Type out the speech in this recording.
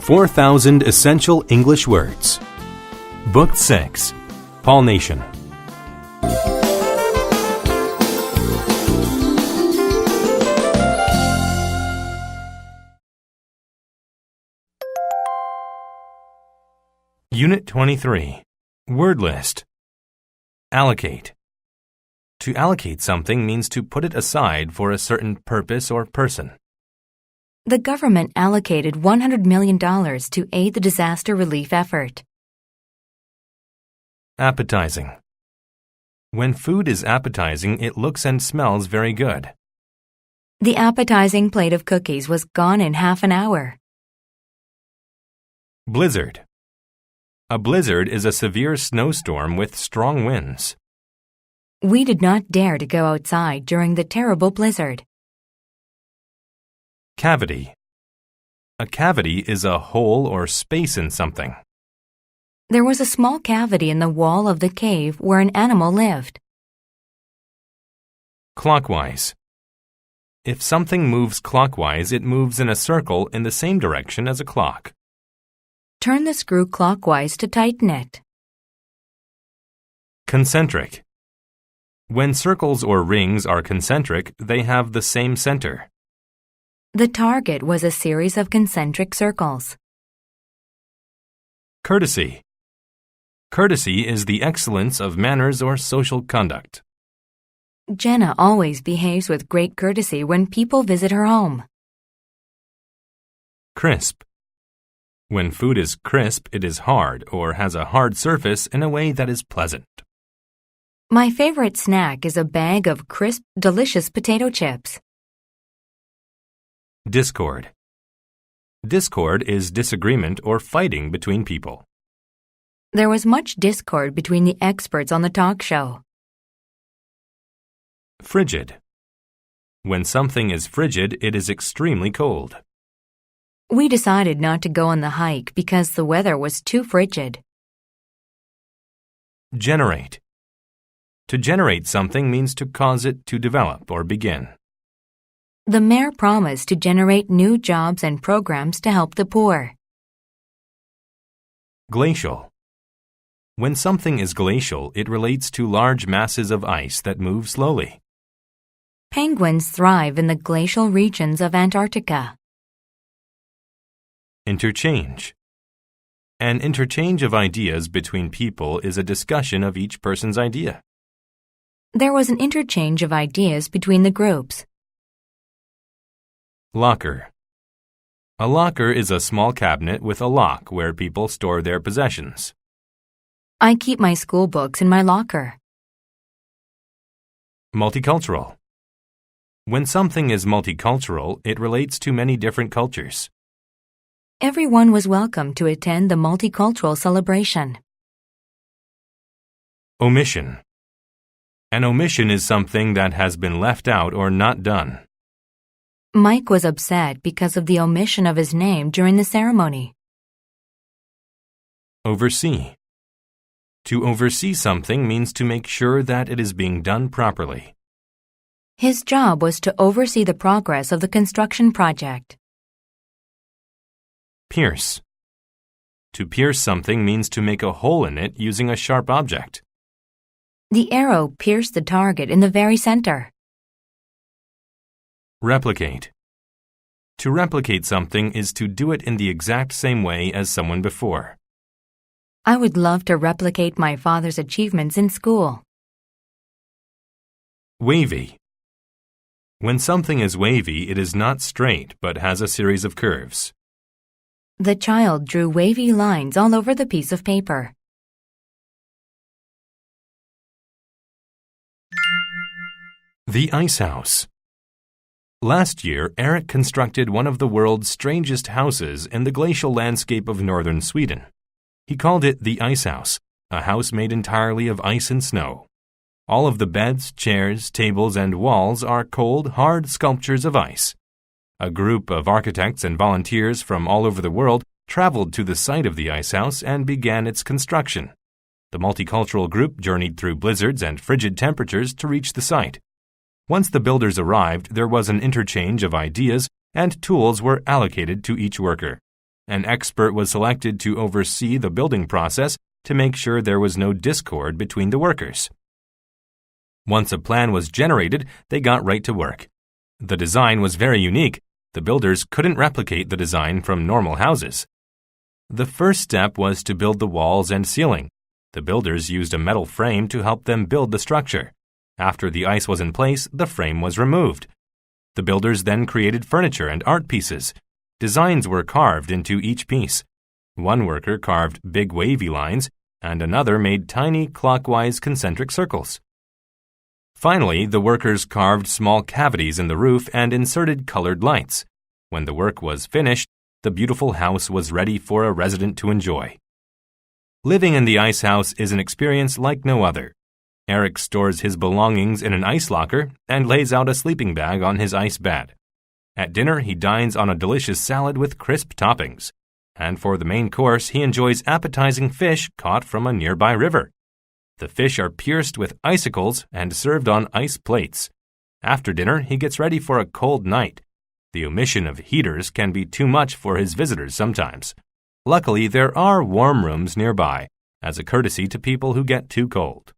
4,000 Essential English Words. Book 6. Paul Nation. Unit 23. Word list. Allocate. To allocate something means to put it aside for a certain purpose or person. The government allocated $100 million to aid the disaster relief effort. Appetizing. When food is appetizing, it looks and smells very good. The appetizing plate of cookies was gone in half an hour. Blizzard. A blizzard is a severe snowstorm with strong winds. We did not dare to go outside during the terrible blizzard. Cavity. A cavity is a hole or space in something. There was a small cavity in the wall of the cave where an animal lived. Clockwise. If something moves clockwise, it moves in a circle in the same direction as a clock. Turn the screw clockwise to tighten it. Concentric. When circles or rings are concentric, they have the same center. The target was a series of concentric circles. Courtesy. Courtesy is the excellence of manners or social conduct. Jenna always behaves with great courtesy when people visit her home. Crisp. When food is crisp, it is hard or has a hard surface in a way that is pleasant. My favorite snack is a bag of crisp, delicious potato chips. Discord. Discord is disagreement or fighting between people. There was much discord between the experts on the talk show. Frigid. When something is frigid, it is extremely cold. We decided not to go on the hike because the weather was too frigid. Generate. To generate something means to cause it to develop or begin. The mayor promised to generate new jobs and programs to help the poor. Glacial. When something is glacial, it relates to large masses of ice that move slowly. Penguins thrive in the glacial regions of Antarctica. Interchange. An interchange of ideas between people is a discussion of each person's idea. There was an interchange of ideas between the groups. Locker. A locker is a small cabinet with a lock where people store their possessions. I keep my school books in my locker. Multicultural. When something is multicultural, it relates to many different cultures. Everyone was welcome to attend the multicultural celebration. Omission. An omission is something that has been left out or not done. Mike was upset because of the omission of his name during the ceremony. Oversee. To oversee something means to make sure that it is being done properly. His job was to oversee the progress of the construction project. Pierce. To pierce something means to make a hole in it using a sharp object. The arrow pierced the target in the very center. Replicate. To replicate something is to do it in the exact same way as someone before. I would love to replicate my father's achievements in school. Wavy. When something is wavy, it is not straight but has a series of curves. The child drew wavy lines all over the piece of paper. The Ice House. Last year, Eric constructed one of the world's strangest houses in the glacial landscape of northern Sweden. He called it the Ice House, a house made entirely of ice and snow. All of the beds, chairs, tables, and walls are cold, hard sculptures of ice. A group of architects and volunteers from all over the world traveled to the site of the Ice House and began its construction. The multicultural group journeyed through blizzards and frigid temperatures to reach the site. Once the builders arrived, there was an interchange of ideas and tools were allocated to each worker. An expert was selected to oversee the building process to make sure there was no discord between the workers. Once a plan was generated, they got right to work. The design was very unique. The builders couldn't replicate the design from normal houses. The first step was to build the walls and ceiling. The builders used a metal frame to help them build the structure. After the ice was in place, the frame was removed. The builders then created furniture and art pieces. Designs were carved into each piece. One worker carved big wavy lines, and another made tiny clockwise concentric circles. Finally, the workers carved small cavities in the roof and inserted colored lights. When the work was finished, the beautiful house was ready for a resident to enjoy. Living in the ice house is an experience like no other. Eric stores his belongings in an ice locker and lays out a sleeping bag on his ice bed. At dinner, he dines on a delicious salad with crisp toppings. And for the main course, he enjoys appetizing fish caught from a nearby river. The fish are pierced with icicles and served on ice plates. After dinner, he gets ready for a cold night. The omission of heaters can be too much for his visitors sometimes. Luckily, there are warm rooms nearby, as a courtesy to people who get too cold.